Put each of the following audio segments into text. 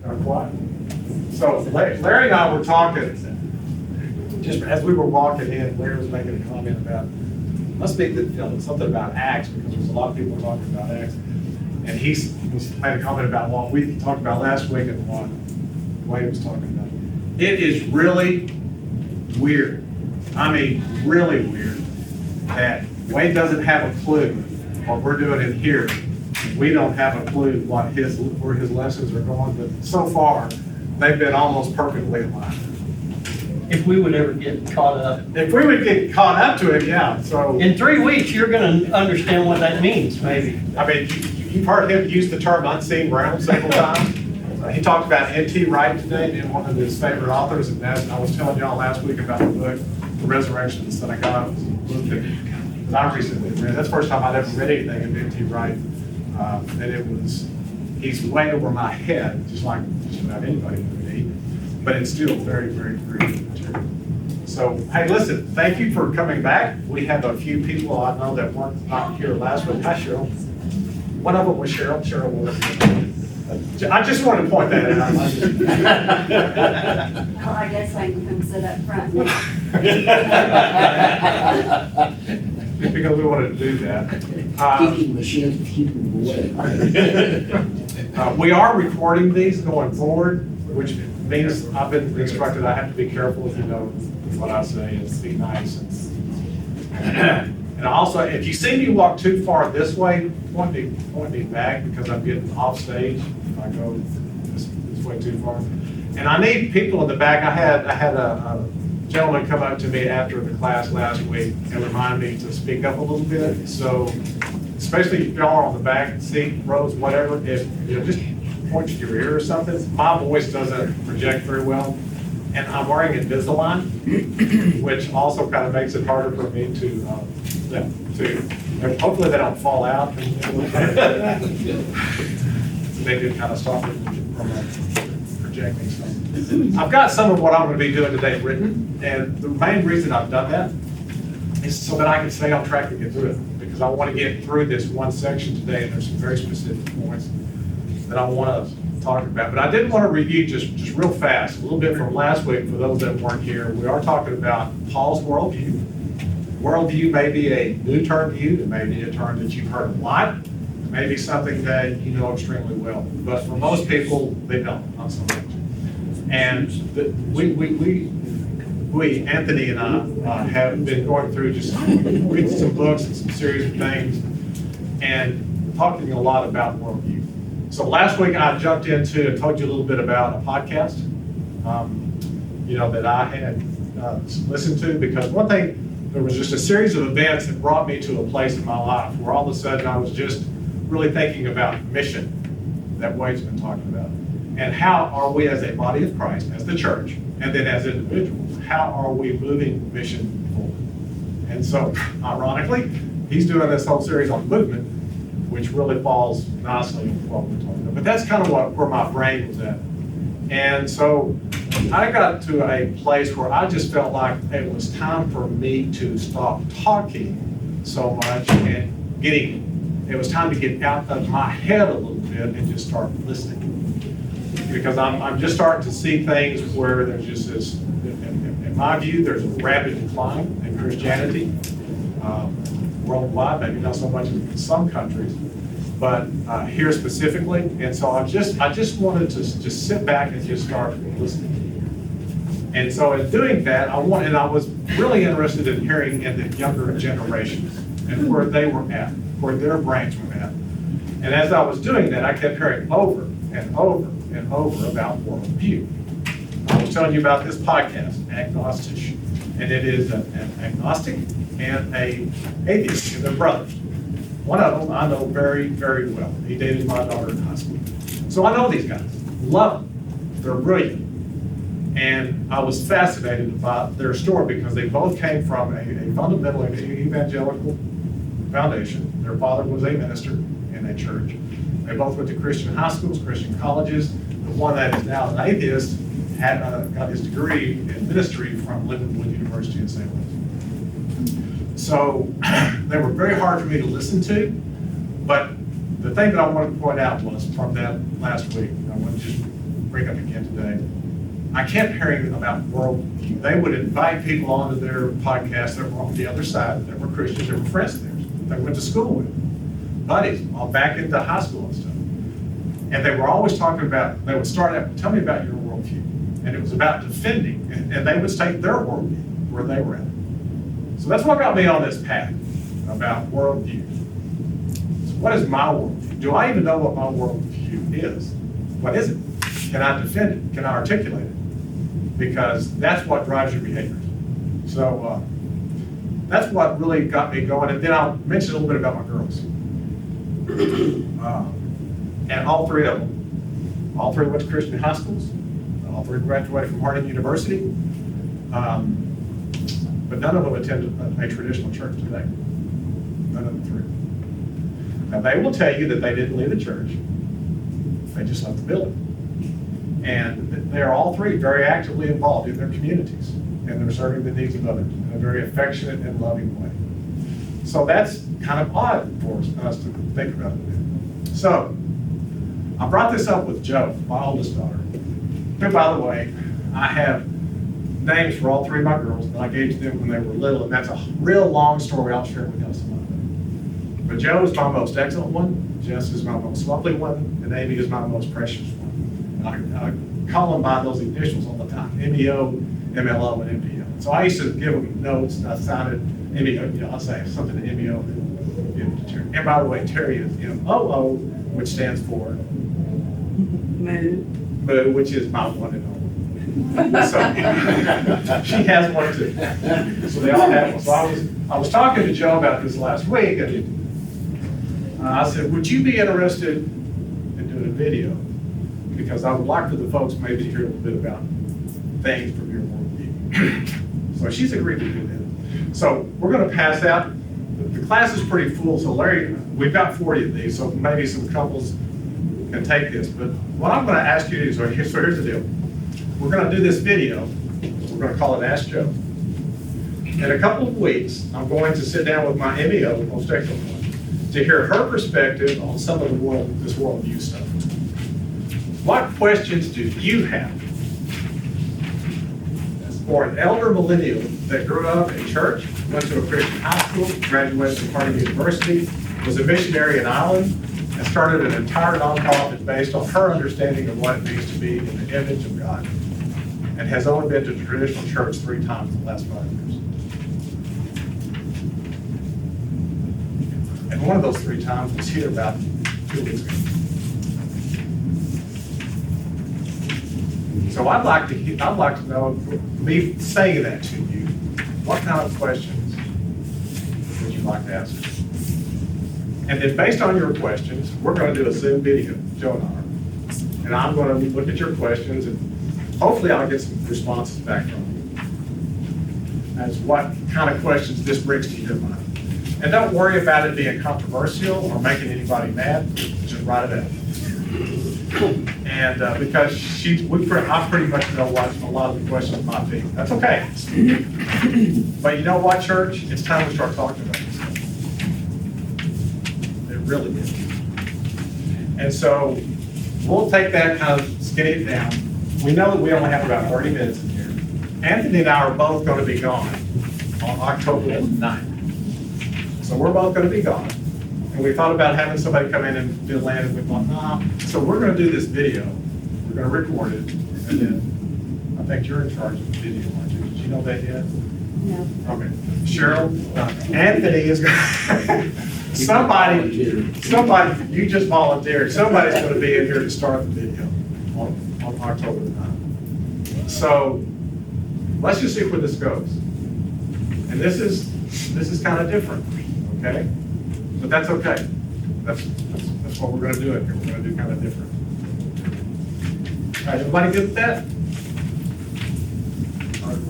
Quiet. So Larry and I were talking, just as we were walking in, Larry was making a comment about, must be something about Acts, because there's a lot of people talking about Acts. And he made a comment about what we talked about last week and what Wade was talking about. It is really weird. I mean, really weird that Wade doesn't have a clue what we're doing in here. We don't have a clue where his lessons are going, but so far, they've been almost perfectly aligned. If we would ever get caught up. If we would get caught up to it, yeah, so. In 3 weeks, you're gonna understand what that means, maybe. I mean, you've heard him use the term unseen realm several times. He talked about N.T. Wright today, being one of his favorite authors, and as I was telling y'all last week about the book, The Resurrection of the Son of God, it was a book that I recently read. That's the first time I'd ever read anything of N.T. Wright. And he's way over my head, just like just about anybody would be, but it's still very, very creative material. So, hey, listen, thank you for coming back. We have a few people I know that weren't not here last week. Hi, Cheryl. One of them was Cheryl. Cheryl was. I just wanted to point that out. Well, I guess I can come sit up front. Because we wanted to do that. Kicking machines to keep them away. We are recording these going forward, which means I've been instructed I have to be careful, if you know what I say, and be nice. And also, if you see me walk too far this way, point me back, because I'm getting off stage if I go this way too far. And I need people in the back. I had a gentleman come up to me after the class last week and remind me to speak up a little bit. So, especially if y'all are on the back seat, rows, whatever, if you know, just point to your ear or something. My voice doesn't project very well, and I'm wearing Invisalign, which also kind of makes it harder for me to hopefully they don't fall out. They do kind of stop it from projecting stuff. I've got some of what I'm going to be doing today written, and the main reason I've done that is so that I can stay on track to get through it, because I want to get through this one section today, and there's some very specific points that I want to talk about. But I did want to review just real fast, a little bit from last week for those that weren't here. We are talking about Paul's worldview. Worldview may be a new term to you. It may be a term that you've heard a lot. It may be something that you know extremely well. But for most people, they don't, not so much. And we, Anthony and I, have been going through just reading some books and some series of things and talking a lot about worldview. So last week I jumped into and told you a little bit about a podcast, that I had listened to, because one thing, there was just a series of events that brought me to a place in my life where all of a sudden I was just really thinking about mission that Wade's been talking about. And how are we as a body of Christ, as the church, and then as individuals, how are we moving mission forward? And so, ironically, he's doing this whole series on movement, which really falls nicely with what we're talking about. But that's kind of where my brain was at. And so I got to a place where I just felt like it was time for me to stop talking so much and it was time to get out of my head a little bit and just start listening. Because I'm just starting to see things where there's just this, in my view, there's a rapid decline in Christianity worldwide, maybe not so much in some countries, but here specifically. And so I just wanted to just sit back and just start listening. And so in doing that, I was really interested in hearing in the younger generations and where they were at, where their brains were at. And as I was doing that, I kept hearing over and over and over about worldview. I was telling you about this podcast, Agnostic, and it is an agnostic and an atheist, and they're brothers. One of them I know very, very well. He dated my daughter in high school. So I know these guys, love them, they're brilliant. And I was fascinated about their story because they both came from a fundamental evangelical foundation. Their father was a minister in a church. They both went to Christian high schools, Christian colleges. The one that is now an atheist got his degree in ministry from Lindenwood University in St. Louis. So they were very hard for me to listen to, but the thing that I wanted to point out was from that last week, I want to just bring up again today. I kept hearing about worldview. They would invite people onto their podcast that were on the other side, that were Christians, that were friends of theirs, they went to school with, buddies, all back into high school and stuff. And they were always talking about, they would start out, tell me about your worldview. And it was about defending, and they would state their worldview, where they were at. So that's what got me on this path about worldview. So what is my worldview? Do I even know what my worldview is? What is it? Can I defend it? Can I articulate it? Because that's what drives your behaviors. So that's what really got me going. And then I'll mention a little bit about my girls. And all three of them, all three went to Christian high schools. All three graduated from Harding University. But none of them attended a traditional church today. None of the three. Now they will tell you that they didn't leave the church. They just left the building. And they're all three very actively involved in their communities. And they're serving the needs of others in a very affectionate and loving way. So that's kind of odd for us to think about it. So I brought this up with Joe, my oldest daughter. Who, by the way, I have names for all three of my girls that I gave to them when they were little, and that's a real long story. I'll share with you some of it. But Joe is my most excellent one, Jess is my most lovely one, and Amy is my most precious one. And I call them by those initials all the time, MEO, MLO, and MPO. So I used to give them notes, and I sounded MEO, I'll say something to MEO, and give it to Terry. And by the way, Terry is MOO, which stands for Moo, which is my one and only. So she has one too. So they all have one. So I was talking to Joe about this last week, and I said, would you be interested in doing a video? Because I would like for the folks maybe to hear a little bit about things from your worldview. So she's agreed to do that. So we're going to pass out. The class is pretty full, so Larry, we've got 40 of these, so maybe some couples can take this. But what I'm going to ask you to do, so here's the deal. We're going to do this video. We're going to call it Ask Joe. In a couple of weeks, I'm going to sit down with my MEO, the most excellent one, to hear her perspective on some of this worldview stuff. What questions do you have for an elder millennial that grew up in church, went to a Christian high school, graduated from Harding University, was a missionary in Ireland, and started an entire nonprofit based on her understanding of what it means to be in the image of God, and has only been to traditional church 3 times in the last 5 years. And one of those 3 times was here about 2 weeks ago. So I'd like to know, me saying that to you, what kind of questions would you like to ask? And then based on your questions, we're going to do a Zoom video, Joe and I. And I'm going to look at your questions, and hopefully I'll get some responses back from you as what kind of questions this brings to your mind. And don't worry about it being controversial or making anybody mad, just write it out. And because I pretty much know what a lot of the questions might be. That's okay. But you know what, church? It's time to start talking about this stuff. It really is. And so we'll take that kind of skinny it down. We know that we only have about 30 minutes in here. Anthony and I are both going to be gone on October 9th. So we're both going to be gone. And we thought about having somebody come in and do land, and we thought, nah. So we're going to do this video. We're going to record it, and then I think you're in charge of the video, aren't you? Did you know that yet? No. Okay. Cheryl, Anthony is going somebody, you just volunteered. Somebody's going to be in here to start the video on October the 9th. So let's just see where this goes. And this is kind of different, okay? But that's okay. That's what we're going to do it here. We're going to do kind of different. All right, everybody good with that?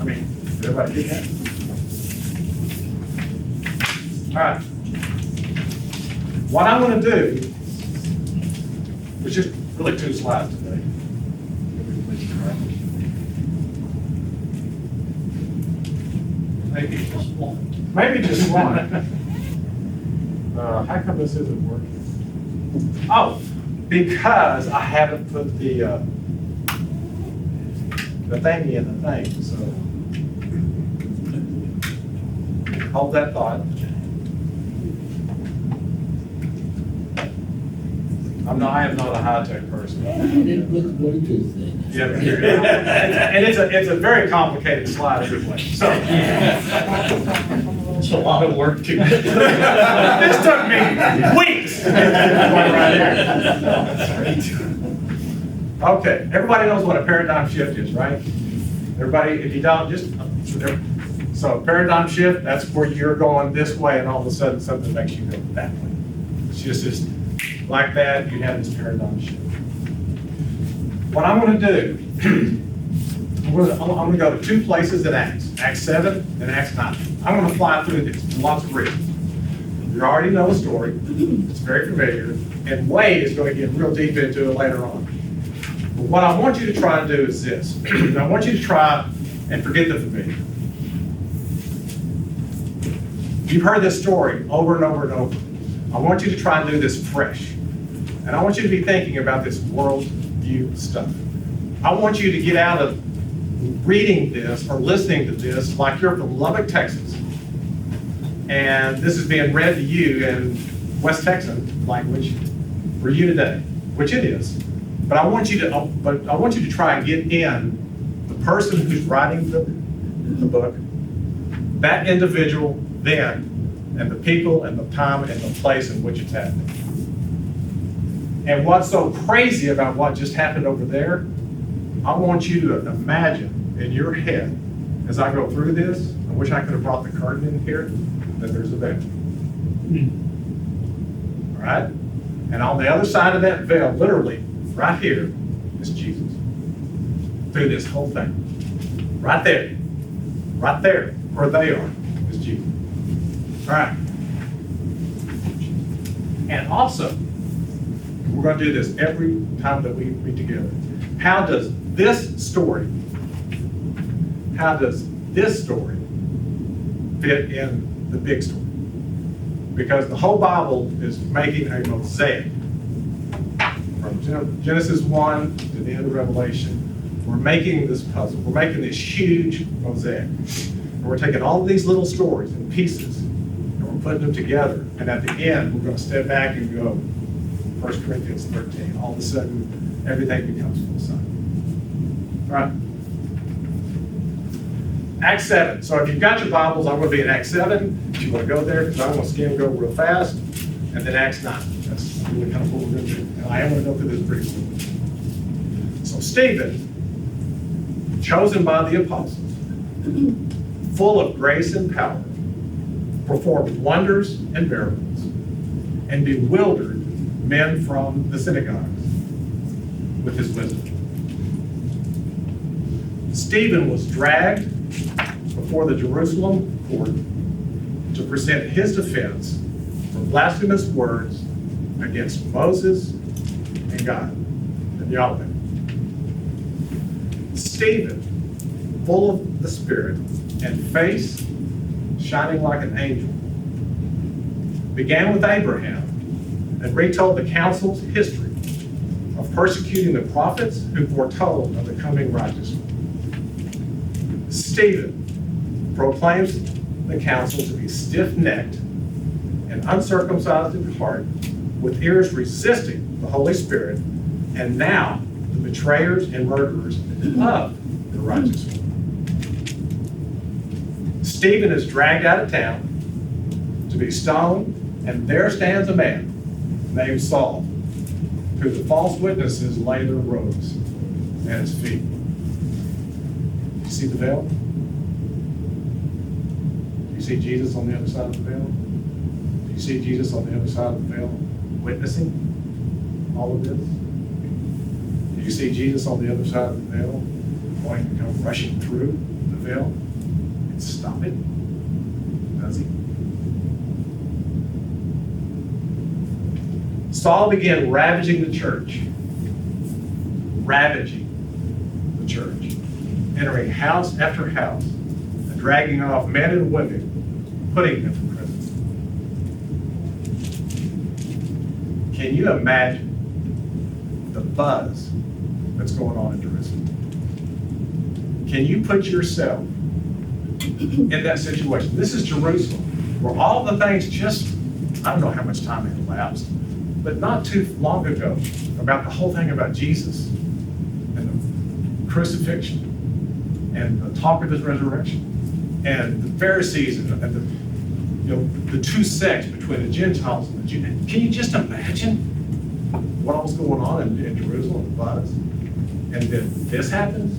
I mean, did everybody get that? All right. What I'm going to do is just really 2 slides today. Maybe just one. Maybe just one. How come this isn't working? Oh, because I haven't put the the thingy and the thing, so. Hold that thought. I am not a high-tech person. I didn't put the Bluetooth thing. Yeah, and it's a very complicated slide anyway, so. It's a lot of work to. This took me weeks. Okay, everybody knows what a paradigm shift is, right? Everybody, if you don't, so paradigm shift, that's where you're going this way and all of a sudden something makes you go that way. It's just like that, you have this paradigm shift. What I'm going to do, I'm going to go to two places in Acts, Acts 7 and Acts 9. I'm going to fly through this for lots of reasons. You already know the story. It's very familiar. And Wade is going to get real deep into it later on. But what I want you to try and do is this. I want you to try and forget the familiar. You've heard this story over and over and over. I want you to try and do this fresh. And I want you to be thinking about this worldview stuff. I want you to get out of reading this or listening to this like you're from Lubbock, Texas. And this is being read to you in West Texan language for you today, which it is. But I want you to try and get in the person who's writing the book, that individual then, and the people and the time and the place in which it's happening. And what's so crazy about what just happened over there, I want you to imagine in your head, as I go through this, I wish I could have brought the curtain in here, that there's a veil. All right? And on the other side of that veil, literally, right here, is Jesus. Through this whole thing. Right there, where they are, is Jesus. All right. And also, we're going to do this every time that we meet together. How does this story fit in the big story? Because the whole Bible is making a mosaic. From Genesis 1 to the end of Revelation, we're making this puzzle. We're making this huge mosaic. And we're taking all of these little stories and pieces, and we're putting them together. And at the end, we're going to step back and go, 1 Corinthians 13. All of a sudden, everything becomes full sight. All right. Acts 7. So if you've got your Bibles, I'm going to be in Acts 7. If you want to go there, because I'm going to skim go real fast. And then Acts 9. That's really kind of what we're going to do. And I am going to go through this pretty quickly. So Stephen, chosen by the apostles, full of grace and power, performed wonders and miracles, and bewildered men from the synagogues with his wisdom. Stephen was dragged before the Jerusalem court to present his defense for blasphemous words against Moses and God and Yahweh. Stephen, full of the Spirit and face shining like an angel, began with Abraham and retold the council's history of persecuting the prophets who foretold of the coming righteous one. Stephen proclaims the council to be stiff-necked and uncircumcised in heart, with ears resisting the Holy Spirit, and now the betrayers and murderers of the righteous one. Stephen is dragged out of town to be stoned, and there stands a man named Saul, who the false witnesses lay their robes at his feet. You see the veil? Do you see Jesus on the other side of the veil? Do you see Jesus on the other side of the veil witnessing all of this? Do you see Jesus on the other side of the veil going to come rushing through the veil and stop it? Does he? Saul began ravaging the church, entering house after house and dragging off men and women, putting them in prison. Can you imagine the buzz that's going on in Jerusalem? Can you put yourself in that situation? This is Jerusalem, where all the things just, I don't know how much time had elapsed, but not too long ago, about the whole thing about Jesus and the crucifixion and the talk of his resurrection and the Pharisees and the two sects between the Gentiles and the Jews. Can you just imagine what was going on in Jerusalem was? And then this happens?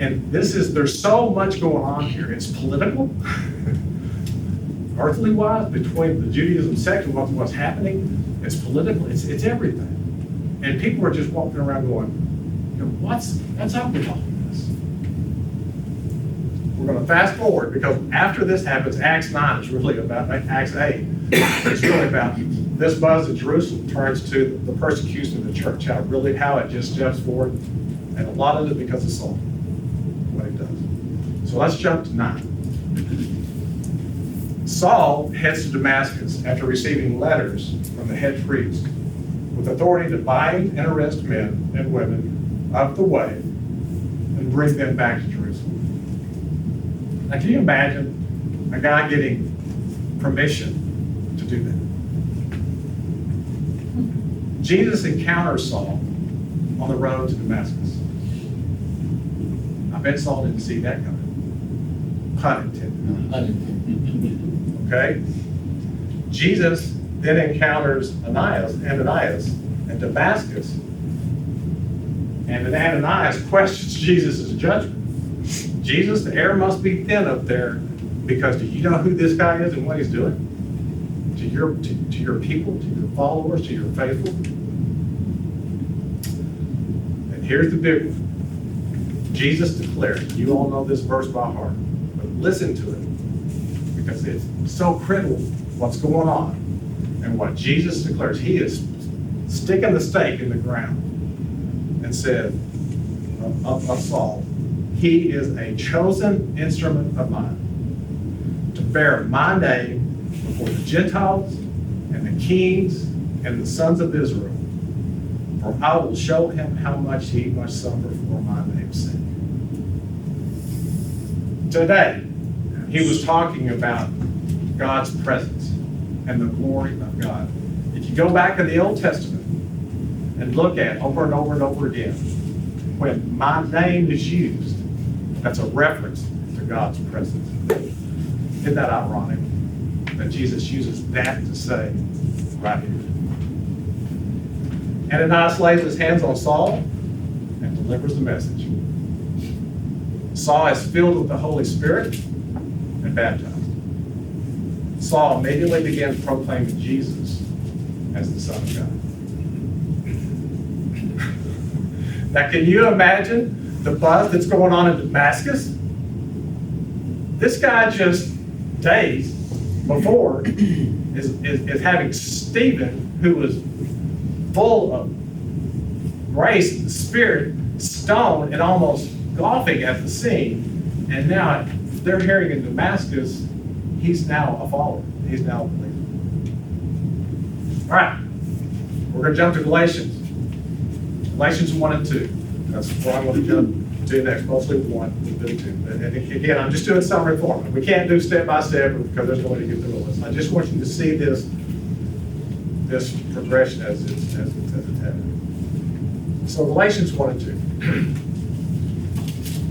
And there's so much going on here. It's political, earthly wise, between the Judaism sect and what's happening. It's political, it's everything. And people are just walking around going, what's up with all of this? We're going to fast forward, because after this happens, Acts 9 is really about, Acts 8, it's really about this buzz of Jerusalem turns to the persecution of the church, how it just steps forward, and a lot of it because of Saul, what he does. So let's jump to 9. Saul heads to Damascus after receiving letters from the head priest with authority to bind and arrest men and women of the way and bring them back to Jerusalem. Now, can you imagine a guy getting permission to do that? Jesus encounters Saul on the road to Damascus. I bet Saul didn't see that coming. Pun intended. Okay? Jesus then encounters Ananias in Damascus. And then Ananias questions Jesus' judgment. Jesus, the air must be thin up there, because do you know who this guy is and what he's doing? To your people, to your followers, to your faithful. And here's the big one. Jesus declared, you all know this verse by heart, but listen to it, because it's so critical what's going on. And what Jesus declares, he is sticking the stake in the ground and said of Saul, he is a chosen instrument of mine to bear my name before the Gentiles and the kings and the sons of Israel. For I will show him how much he must suffer for my name's sake. Today, he was talking about God's presence and the glory of God. If you go back in the Old Testament and look at over and over and over again, when my name is used, that's a reference to God's presence. Isn't that ironic that Jesus uses that to say right here? Ananias lays his hands on Saul and delivers the message. Saul is filled with the Holy Spirit and baptized. Saul immediately began proclaiming Jesus as the Son of God. Now, can you imagine the buzz that's going on in Damascus? This guy just days before is having Stephen, who was full of grace and the Spirit, stoned and almost golfing at the scene. And now they're hearing in Damascus, he's now a follower. He's now a believer. All right, we're going to jump to Galatians. Galatians 1 and 2. That's what I'm going to jump to next, mostly 1 and 2. And again, I'm just doing summary format. We can't do step by step because there's no way to get through all this. I just want you to see this progression as it's happening. So Galatians 1 and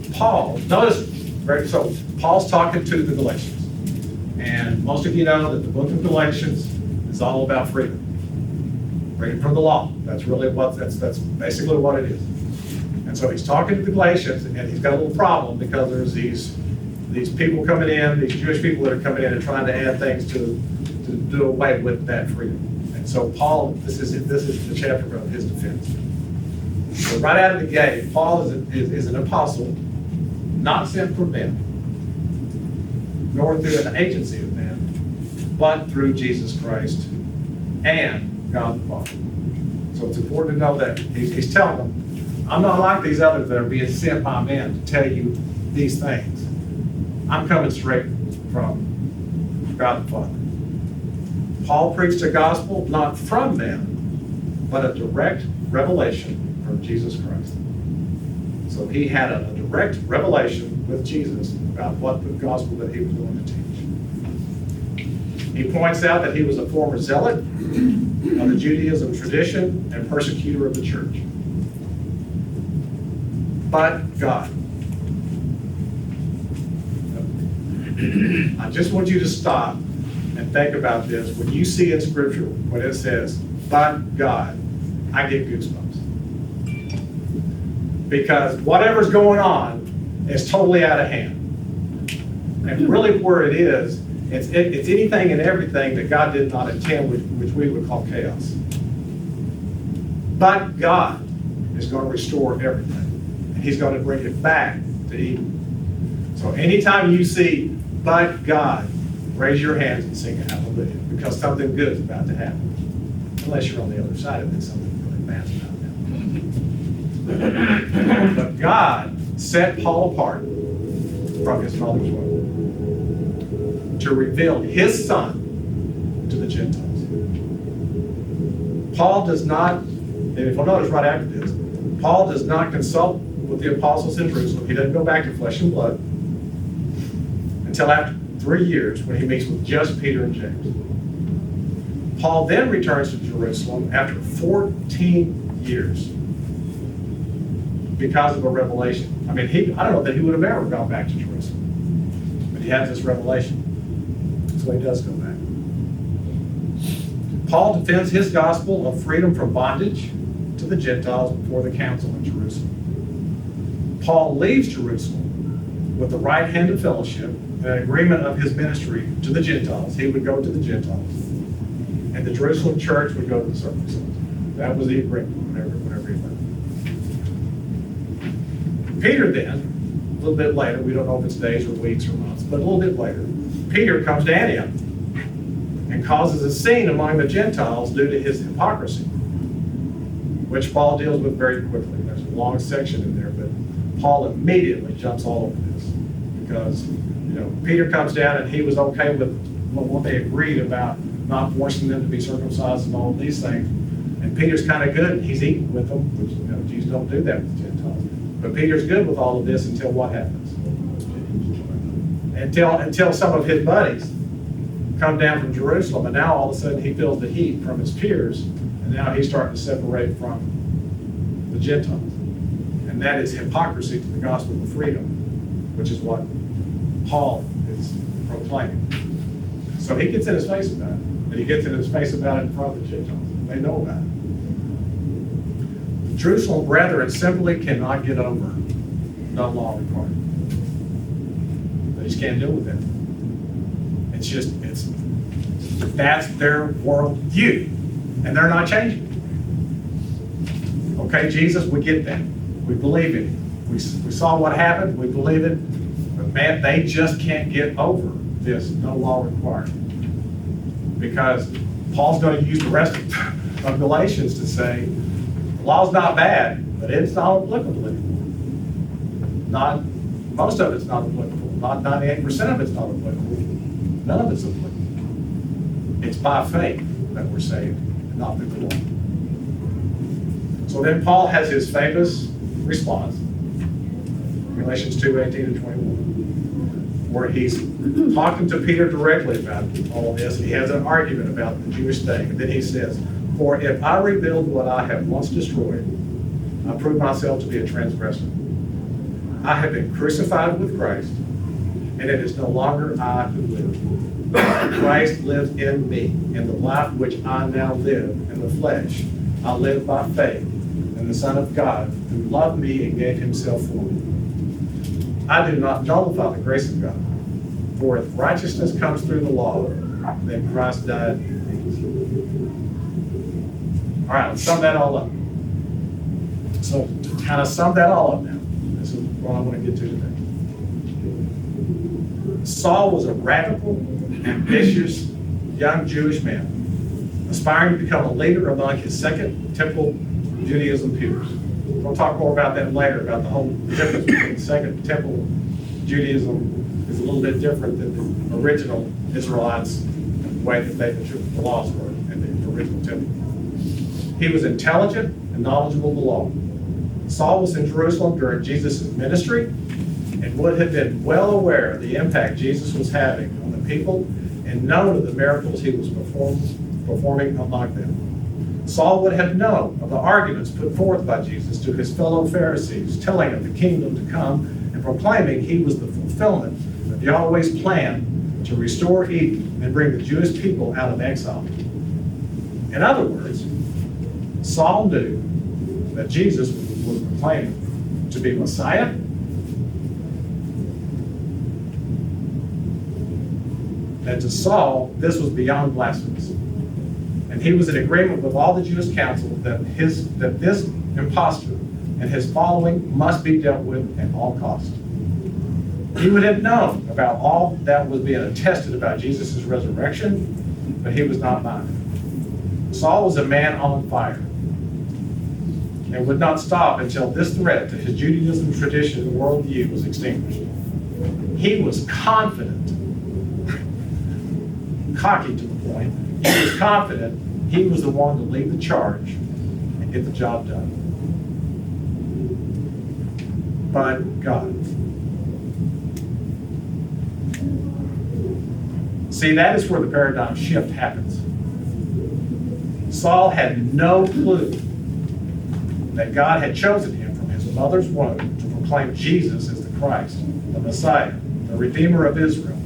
2. Paul, notice, right, so Paul's talking to the Galatians. And most of you know that the book of Galatians is all about freedom. Freedom from the law. That's really that's basically what it is. And so he's talking to the Galatians, and he's got a little problem because there's these people coming in, these Jewish people that are coming in and trying to add things to do away with that freedom. And so Paul, this is the chapter of his defense. So right out of the gate, Paul is an apostle, not sent from men, nor through an agency of men, but through Jesus Christ and God the Father. So it's important to know that he's telling them, I'm not like these others that are being sent by men to tell you these things. I'm coming straight from God the Father. Paul preached a gospel not from men, but a direct revelation from Jesus Christ. So he had a direct revelation with Jesus about what the gospel that he was going to teach. He points out that he was a former zealot of the Judaism tradition and persecutor of the church. But God. I just want you to stop and think about this. When you see in Scripture, when it says, but God, I get goosebumps. Because whatever's going on is totally out of hand. And really where it is, it's anything and everything that God did not intend, which we would call chaos. But God is going to restore everything. And he's going to bring it back to Eden. So anytime you see, but God, raise your hands and sing a hallelujah, because something good is about to happen. Unless you're on the other side of it, something really bad's about to happen. But God set Paul apart from his mother's womb to reveal his son to the Gentiles. Paul does not, and if you'll notice right after this, Paul does not consult with the apostles in Jerusalem. He doesn't go back to flesh and blood until after 3 years when he meets with just Peter and James. Paul then returns to Jerusalem after 14 years because of a revelation. I mean, I don't know that he would have ever gone back to Jerusalem, but he has this revelation. So he does go back. Paul defends his gospel of freedom from bondage to the Gentiles before the council in Jerusalem. Paul leaves Jerusalem with the right hand of fellowship and an agreement of his ministry to the Gentiles. He would go to the Gentiles, and the Jerusalem church would go to the circumcision. That was the agreement whenever he left. Peter then, a little bit later, we don't know if it's days or weeks or months, but a little bit later, Peter comes to Antioch and causes a scene among the Gentiles due to his hypocrisy, which Paul deals with very quickly. There's a long section in there, but Paul immediately jumps all over this because, Peter comes down and he was okay with what they agreed about not forcing them to be circumcised and all of these things. And Peter's kind of good. He's eating with them, which, Jesus don't do that with Gentiles. But Peter's good with all of this until what happens? Until some of his buddies come down from Jerusalem, and now all of a sudden he feels the heat from his peers, and now he's starting to separate from the Gentiles. And that is hypocrisy to the gospel of freedom, which is what Paul is proclaiming. So he gets in his face about it, and he gets in his face about it in front of the Gentiles. They know about it. The Jerusalem brethren simply cannot get over no law requirement. They just can't deal with it. That's their worldview, and they're not changing. Okay, Jesus, we get that. We believe it. We saw what happened. We believe it. But man, they just can't get over this no law required. Because Paul's going to use the rest of Galatians to say, the law's not bad, but it's not applicable anymore. Most of it's not applicable. Not 98% of it's not applicable. None of it's applicable. It's by faith that we're saved, not the law. So then Paul has his famous response, Galatians 2:18 and 21, where he's talking to Peter directly about all of this, and he has an argument about the Jewish thing. And then he says, for if I rebuild what I have once destroyed, I prove myself to be a transgressor. I have been crucified with Christ, and it is no longer I who live. Christ lives in me, in the life which I now live in the flesh. I live by faith in the Son of God, who loved me and gave himself for me. I do not nullify the grace of God, for if righteousness comes through the law, then Christ died in me. All right, let's sum that all up. So to kind of sum that all up now, this is what I want to get to today. Saul was a radical, ambitious, young Jewish man, aspiring to become a leader among his second temple Judaism peers. We'll talk more about that later, about the whole difference between the second temple Judaism is a little bit different than the original Israelites, the way that the laws were in the original temple. He was intelligent and knowledgeable of the law. Saul was in Jerusalem during Jesus' ministry and would have been well aware of the impact Jesus was having on the people and known of the miracles he was performing among them. Saul would have known of the arguments put forth by Jesus to his fellow Pharisees, telling of the kingdom to come and proclaiming he was the fulfillment of Yahweh's plan to restore Eden and bring the Jewish people out of exile. In other words, Saul knew that Jesus was proclaimed to be Messiah, and to Saul, this was beyond blasphemous. And he was in agreement with all the Jewish council that this impostor and his following must be dealt with at all costs. He would have known about all that was being attested about Jesus' resurrection, but he was not minded. Saul was a man on fire and would not stop until this threat to his Judaism, tradition, and worldview was extinguished. He was confident, cocky to the point, he was confident he was the one to lead the charge and get the job done. But God. See, that is where the paradigm shift happens. Saul had no clue that God had chosen him from his mother's womb to proclaim Jesus as the Christ, the Messiah, the Redeemer of Israel,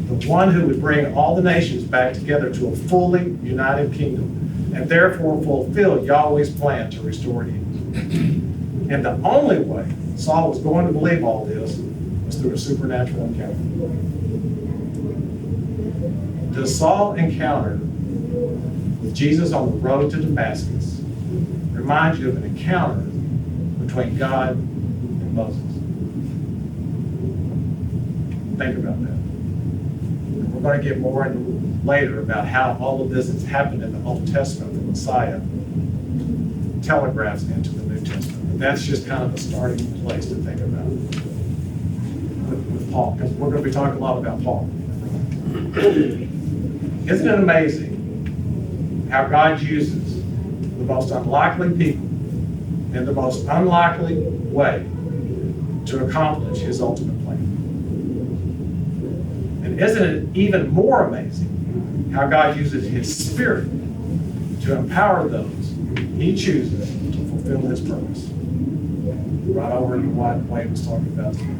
the one who would bring all the nations back together to a fully united kingdom, and therefore fulfill Yahweh's plan to restore Eden. And the only way Saul was going to believe all this was through a supernatural encounter. The Saul encounter with Jesus on the road to Damascus reminds you of an encounter between God and Moses. Think about that. And we're going to get more into later about how all of this has happened in the Old Testament. The Messiah telegraphs into the New Testament. But that's just kind of a starting place to think about with Paul, because we're going to be talking a lot about Paul. Isn't it amazing how God uses the most unlikely people in the most unlikely way to accomplish his ultimate plan? And isn't it even more amazing how God uses his Spirit to empower those he chooses to fulfill his purpose? Right over in what Wayne was talking about today.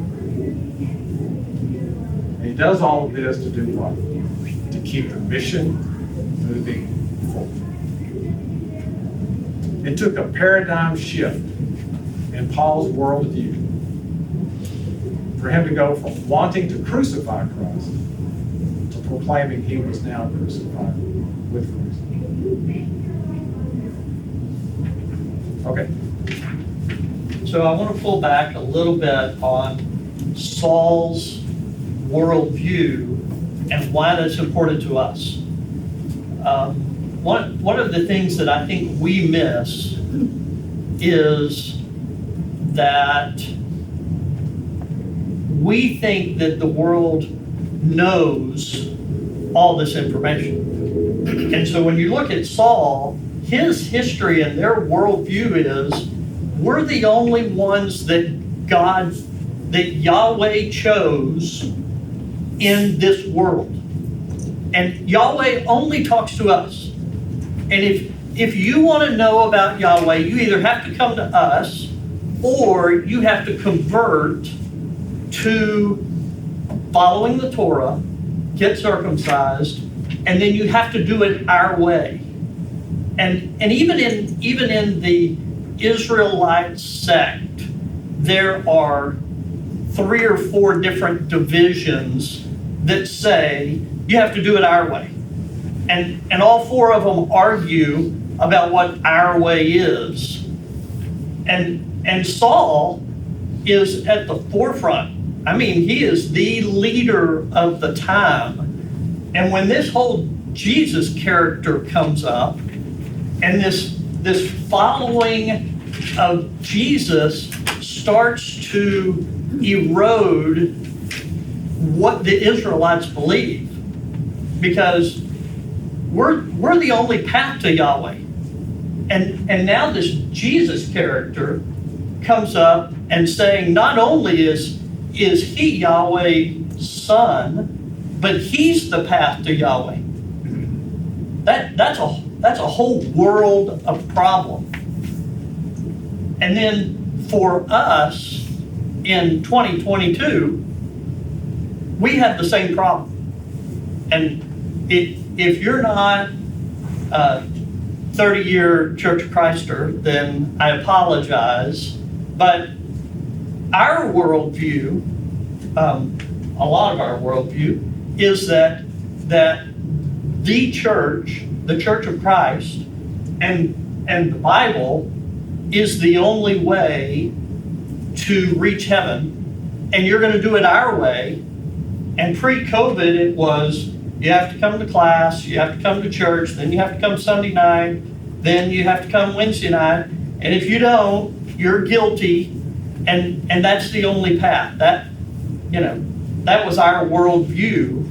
And he does all of this to do what? To keep the mission moving forward. It took a paradigm shift in Paul's worldview for him to go from wanting to crucify Christ to proclaiming he was now crucified with Christ. Okay. So I want to pull back a little bit on Saul's worldview and why that's important to us. One of the things that I think we miss is that we think that the world knows all this information. And so when you look at Saul, his history and their worldview is, we're the only ones that Yahweh chose in this world. And Yahweh only talks to us. And if you want to know about Yahweh, you either have to come to us or you have to convert to following the Torah, get circumcised, and then you have to do it our way. And even in the Israelite sect, there are 3 or 4 different divisions that say you have to do it our way. And all 4 of them argue about what our way is. And Saul is at the forefront. I mean, he is the leader of the time. And when this whole Jesus character comes up, and this following of Jesus starts to erode what the Israelites believe, because we're the only path to Yahweh. And now this Jesus character comes up and saying not only is he Yahweh's son, but he's the path to Yahweh. That's a whole world of problem. And then for us in 2022, we have the same problem. And if you're not a 30-year Church of Christer, then I apologize. But our worldview, a lot of our worldview, is that the Church of Christ, and the Bible is the only way to reach heaven, and you're going to do it our way. And pre-COVID, it was you have to come to class, you have to come to church, then you have to come Sunday night, then you have to come Wednesday night, and if you don't, you're guilty, and that's the only path. That was our worldview,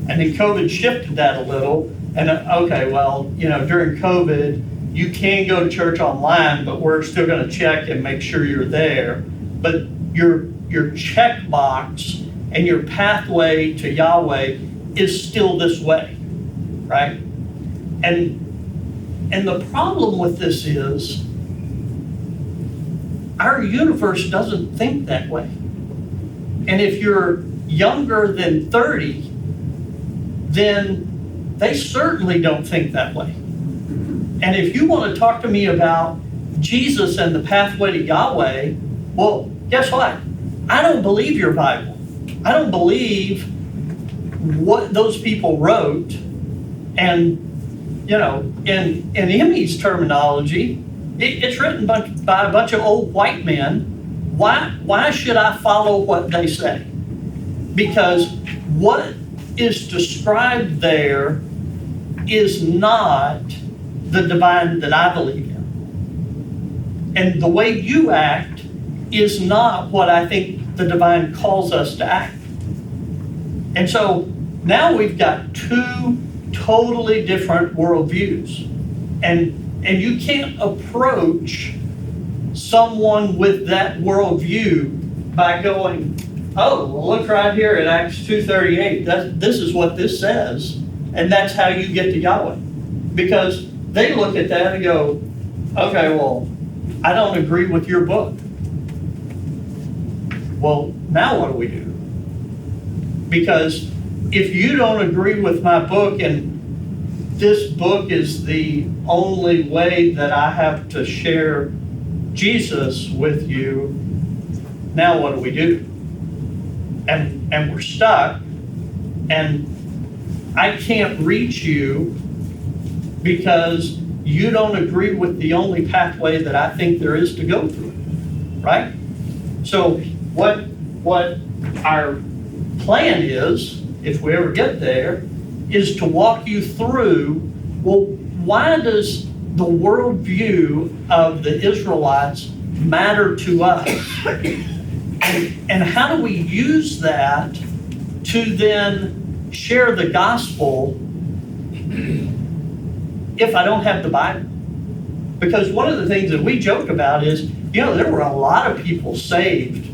and then COVID shifted that a little. And okay, well, during COVID, you can go to church online, but we're still going to check and make sure you're there. But your checkbox and your pathway to Yahweh is still this way, right? And the problem with this is our universe doesn't think that way. And if you're younger than 30, then they certainly don't think that way. And if you want to talk to me about Jesus and the pathway to Yahweh, well, guess what? I don't believe your Bible. I don't believe what those people wrote. And, in Emmy's terminology, it's written by a bunch of old white men. Why should I follow what they say? Because what is described there is not the divine that I believe in. And the way you act is not what I think the divine calls us to act. And so now we've got two totally different worldviews. And you can't approach someone with that worldview by going, oh, well, look right here at Acts 2:38. This is what this says, and that's how you get to Yahweh. Because they look at that and go, okay, well, I don't agree with your book. Well, now what do we do? Because if you don't agree with my book, and this book is the only way that I have to share Jesus with you, now what do we do? And we're stuck, and I can't reach you because you don't agree with the only pathway that I think there is to go through, right? So what our plan is, if we ever get there, is to walk you through, well, why does the worldview of the Israelites matter to us? And how do we use that to then share the gospel if I don't have the Bible? Because one of the things that we joke about is, there were a lot of people saved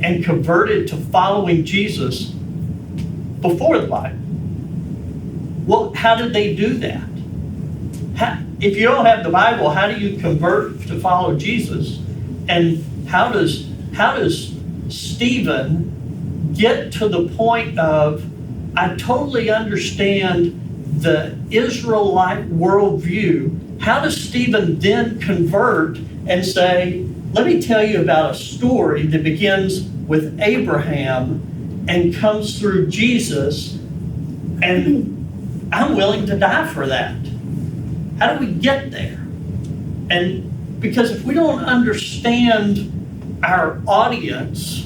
and converted to following Jesus before the Bible. Well, how did they do that? If you don't have the Bible, how do you convert to follow Jesus? And how does Stephen get to the point of, I totally understand the Israelite worldview? How does Stephen then convert and say, let me tell you about a story that begins with Abraham and comes through Jesus, and I'm willing to die for that? How do we get there? And because if we don't understand our audience,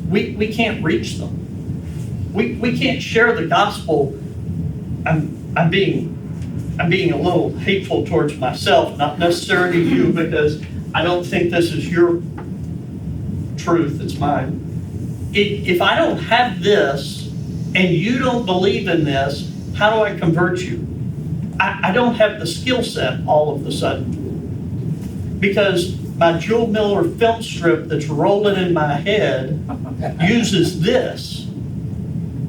we can't reach them. We can't share the gospel. I'm being a little hateful towards myself, not necessarily you, because I don't think this is your truth, it's mine. If I don't have this and you don't believe in this, how do I convert you? I don't have the skill set all of a sudden. Because my Jewel Miller film strip that's rolling in my head uses this.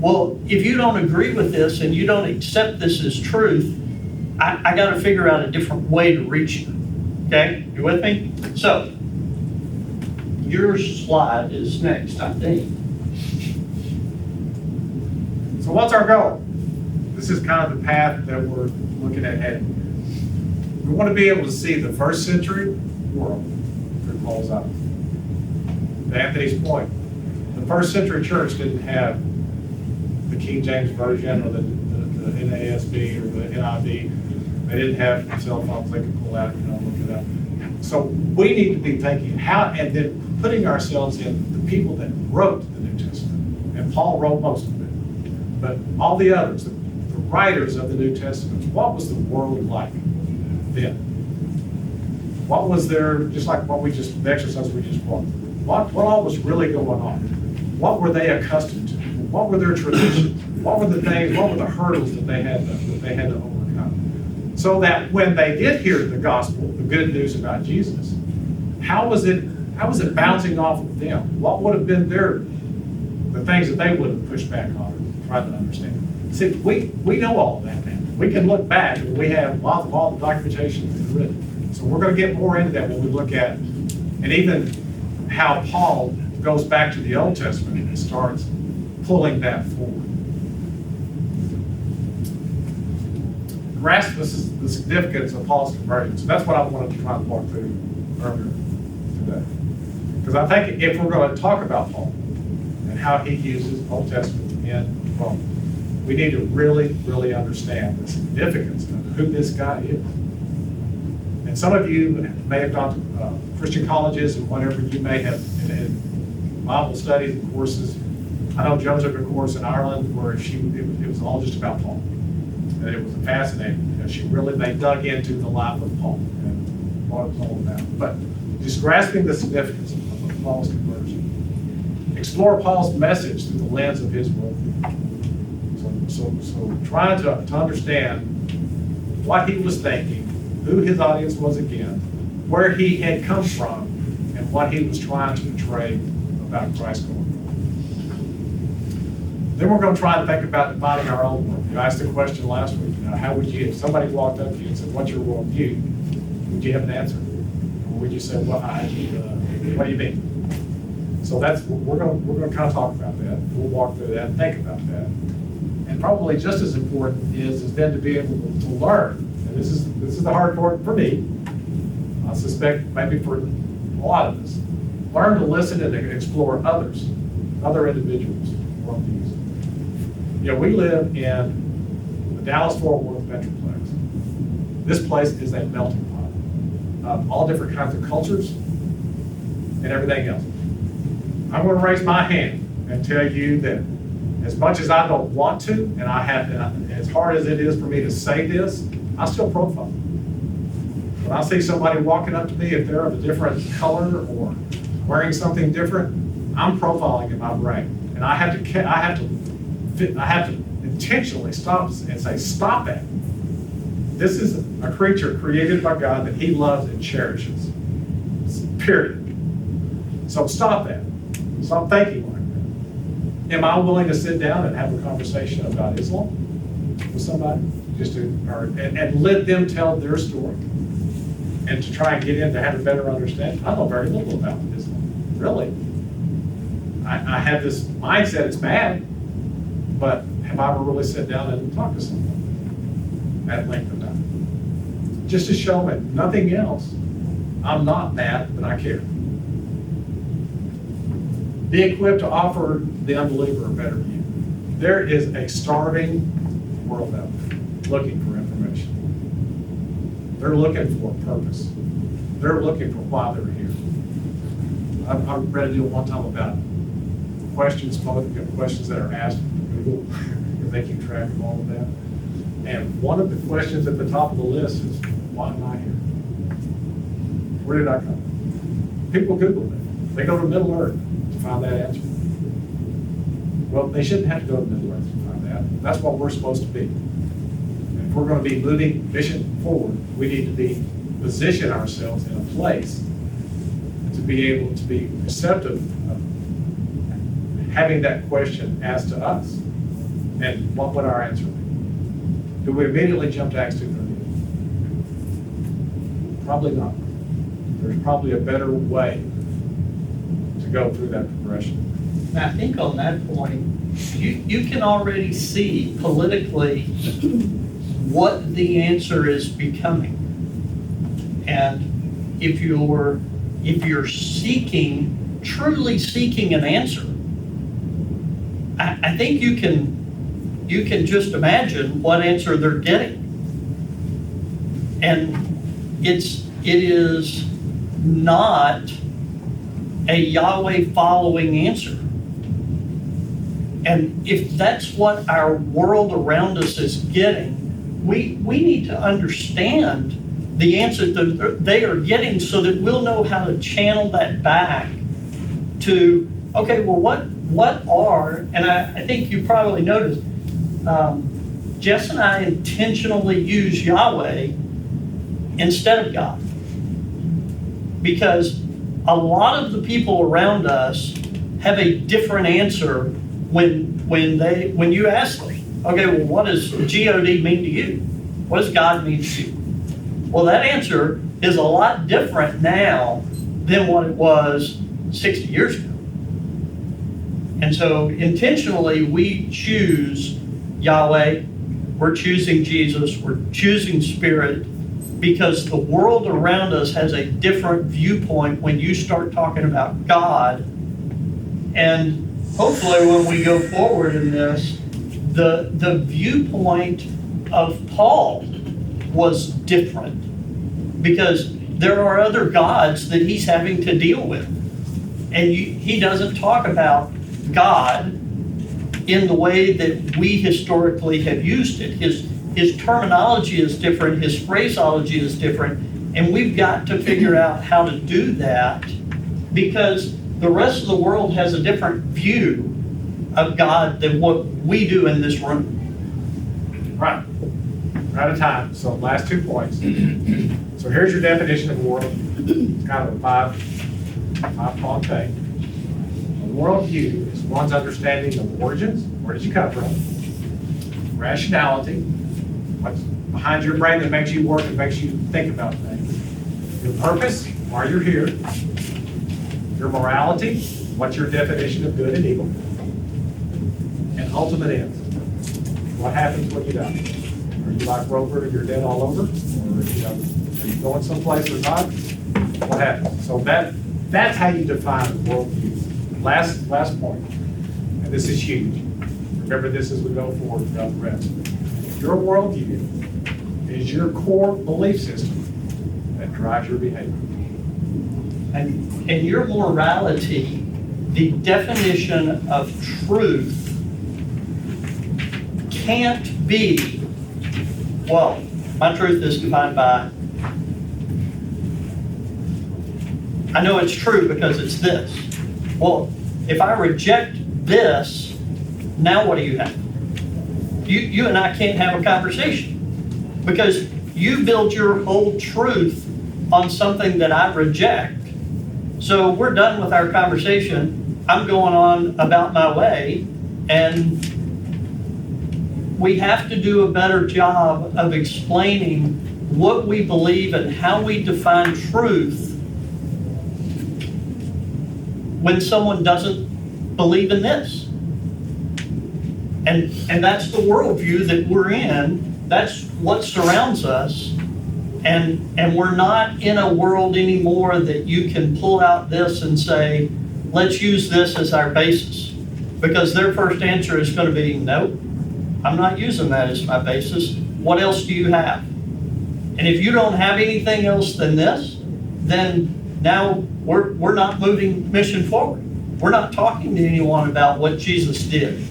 Well, if you don't agree with this and you don't accept this as truth, I got to figure out a different way to reach you. Okay, you with me? So, your slide is next, I think. So what's our goal? This is kind of the path that we're looking at heading. We want to be able to see the first century world through Paul's eyes. To Anthony's point, the first century church didn't have the King James Version or the NASB or the NIV. They didn't have cell phones they could pull out, look it up. So we need to be thinking how, and then putting ourselves in the people that wrote the New Testament. And Paul wrote most of it. But all the others, the writers of the New Testament, what was the world like then? What was there, just like the exercise we just walked through, what all was really going on? What were they accustomed to? What were their traditions? What were the things, what were the hurdles that they had to overcome? So that when they did hear the gospel, the good news about Jesus, how was it bouncing off of them? What would have been the things that they would have pushed back on and tried to understand? See, we know all of that now. We can look back and we have lots of all the documentation that's written. So we're going to get more into that when we look at, and even how Paul goes back to the Old Testament and starts pulling that forward. Grasp the significance of Paul's conversion. So that's what I wanted to try and walk through earlier today. Because I think if we're going to talk about Paul and how he uses Old Testament in Rome, we need to really, really understand the significance of who this guy is. And some of you may have gone to Christian colleges and whatever you may have in Bible studies and courses. I know Joe took a course in Ireland where it was all just about Paul. And it was fascinating because they dug into the life of Paul and what it was all about. But just grasping the significance of Paul's conversion. Explore Paul's message through the lens of his worldview. So trying to understand what he was thinking, who his audience was again, where he had come from, and what he was trying to portray about Christ going forward. Then we're going to try and think about defining our own worldview. I asked the question last week, how would you, if somebody walked up to you and said, what's your worldview? Would you have an answer? Or would you say, well, what do you mean? So we're going to kind of talk about that. We'll walk through that and think about that. And probably just as important is then to be able to learn. And this is the hard part for me. I suspect maybe for a lot of us. Learn to listen and explore other individuals' worldviews. We live in the Dallas-Fort Worth Metroplex. This place is a melting pot of all different kinds of cultures and everything else. I'm going to raise my hand and tell you that as much as I don't want to, and as hard as it is for me to say this, I still profile. When I see somebody walking up to me, if they're of a different color or wearing something different, I'm profiling in my brain, and I have to intentionally stop and say, stop that. This is a creature created by God that He loves and cherishes. Period. So stop that. Stop thinking like that. Am I willing to sit down and have a conversation about Islam with somebody? And let them tell their story. And to try and get in to have a better understanding. I know very little about Islam, really. I have this mindset it's bad, but have I ever really sat down and talked to someone at length about it? Just to show me, nothing else. I'm not bad, but I care. Be equipped to offer the unbeliever a better view. There is a starving world out there looking for information. They're looking for a purpose. They're looking for why they're here. I read a deal one time about questions that are asked on Google, if they keep track of all of that. And one of the questions at the top of the list is, why am I here? Where did I come from? People Google it. They go to Middle Earth to find that answer. Well, they shouldn't have to go to Middle Earth to find that. That's what we're supposed to be. And if we're going to be moving mission forward, we need to position ourselves in a place be able to be receptive of having that question asked to us. And what would our answer be? Do we immediately jump to Acts 2:38? Probably not. There's probably a better way to go through that progression. And I think on that point, you can already see politically what the answer is becoming. And if you're truly seeking an answer, I think you can just imagine what answer they're getting. And it is not a Yahweh following answer. And if that's what our world around us is getting, we need to understand the answer that they are getting so that we'll know how to channel that back to, okay, well, what are, and I think you probably noticed, Jess and I intentionally use Yahweh instead of God. Because a lot of the people around us have a different answer when you ask them, okay, well, what does G-O-D mean to you? What does God mean to you? Well, that answer is a lot different now than what it was 60 years ago. And so intentionally, we choose Yahweh, we're choosing Jesus, we're choosing Spirit, because the world around us has a different viewpoint when you start talking about God. And hopefully when we go forward in this, the viewpoint of Paul was different, because there are other gods that he's having to deal with. And he doesn't talk about God in the way that we historically have used it. His terminology is different, his phraseology is different, and we've got to figure out how to do that, because the rest of the world has a different view of God than what we do in this room. Right. We're out of time, so last 2 points. So here's your definition of world. It's kind of a five-pronged thing. A worldview is one's understanding of origins, where did you come from, rationality, what's behind your brain that makes you work and makes you think about things, your purpose, why you're here, your morality, what's your definition of good and evil, and ultimate ends. What happens when you die? Are you like Rover and you're dead all over? Or are you going someplace or not? What happens? So that's how you define worldview. Last point, and this is huge. Remember this as we go forward throughout the rest. Your worldview is your core belief system that drives your behavior. And your morality, the definition of truth can't be, well, my truth is defined by, I know it's true because it's this. Well, if I reject this, now what do you have? You and I can't have a conversation, because you build your whole truth on something that I reject. So we're done with our conversation. I'm going on about my way, and we have to do a better job of explaining what we believe and how we define truth when someone doesn't believe in this. And that's the worldview that we're in. That's what surrounds us. And we're not in a world anymore that you can pull out this and say, let's use this as our basis. Because their first answer is going to be, nope, I'm not using that as my basis. What else do you have? And if you don't have anything else than this, then now we're not moving mission forward. We're not talking to anyone about what Jesus did,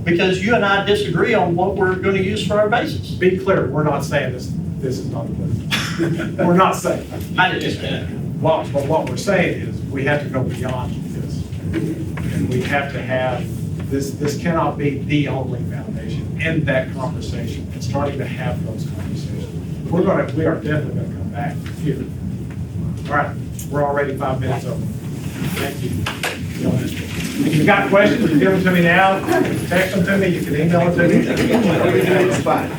because you and I disagree on what we're going to use for our basis. Be clear, we're not saying this is not good. We're not saying. I understand. But what we're saying is we have to go beyond this. And we have to have, this cannot be the only foundation. End that conversation and starting to have those conversations. We are definitely going to come back here. All right. We're already 5 minutes over. Thank you. If you've got questions, you can give them to me now, text them to me, you can email them to me. Everything's fine.